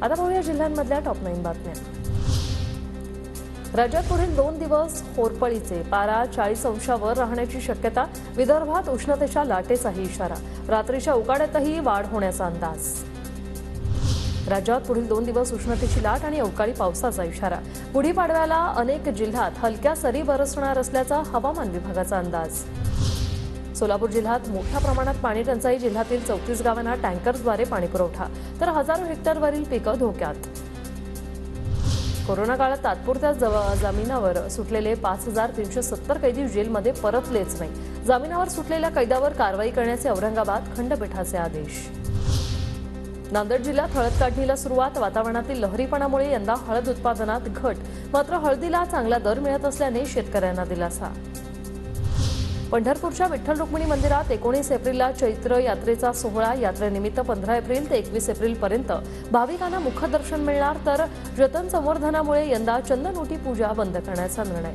आता पाहूया जिल्ह्यांमधल्या टॉप 9 बातम्या। राज्यात पुढील 2 दिवस होरपळीचे, पारा 40 अंशावर राहण्याची शक्यता। विदर्भात उष्णतेच्या लाटेचाही इशारा। रात्रीच्या उकाड्यातही वाढ होण्याचा अंदाज। राज्यात पुढील 2 दिवस उष्णतेची लाट आणि अवकाळी पावसाचा इशारा। गुढीपाडव्याला अनेक जिल्ह्यात हलक्या सरी बरसणार असल्याचा हवामान विभागाचा अंदाज। सोलापूर जिल्ह्यात मोठ्या प्रमाणात पाणी टंचाई। जिल्ह्यातील 34 गावांना टँकर्सद्वारे पाणी पुरवठा, तर हजारो हेक्टरवरील पिकं धोक्यात। कोरोना काळात तात्पुरत्या जामिनावर सुटलेले 5370 कैदी जेलमध्ये परतलेच नाही। जामिनावर सुटलेल्या कैद्यावर कारवाई करण्याचे औरंगाबाद खंडपीठाचे आदेश। नांदेड जिल्ह्यात हळद काढणीला सुरुवात। वातावरणातील लहरीपणामुळे यंदा हळद उत्पादनात घट, मात्र हळदीला चांगला दर मिळत असल्याने शेतकऱ्यांना दिलासा। पंढरपूरच्या विठ्ठल रुक्मिणी मंदिरात 19 एप्रिलला चैत्र यात्रेचा सोहळा। यात्रेनिमित्त 15 एप्रिल ते 21 एप्रिलपर्यंत भाविकांना मुखदर्शन मिळणार, तर जतन संवर्धनामुळे यंदा चंदनोटी पूजा बंद करण्याचा निर्णय।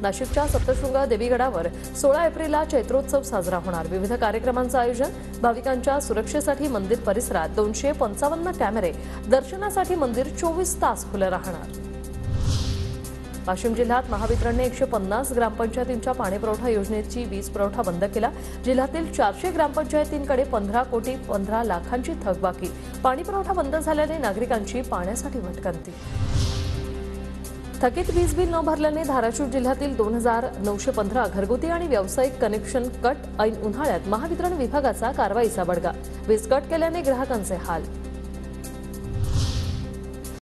नाशिकच्या सप्तशृंग देवीगडावर 16 एप्रिलला चैत्रोत्सव साजरा होणार। विविध कार्यक्रमांचं आयोजन। भाविकांच्या सुरक्षेसाठी मंदिर परिसरात 255 कॅमेरे। दर्शनासाठी मंदिर 24 तास खुलं राहणार। वाशिम जिल्ह्यात महावितरणने 150 ग्रामपंचायतींच्या पाणीपुरवठा योजनेची वीज पुरवठा बंद केला। जिल्ह्यातील 400 ग्रामपंचायतींकडे 15 लाखांची थकबाकी। पाणीपुरवठा बंद झाल्याने नागरिकांची पाण्यासाठी भटकंती। थकीत वीज बिल न भरल्याने धाराशिव जिल्ह्यातील 2915 घरगुती आणि व्यावसायिक कनेक्शन कट। ऐन उन्हाळ्यात महावितरण विभागाचा कारवाईचा बडगा। वीज कट केल्याने ग्राहकांचे हाल।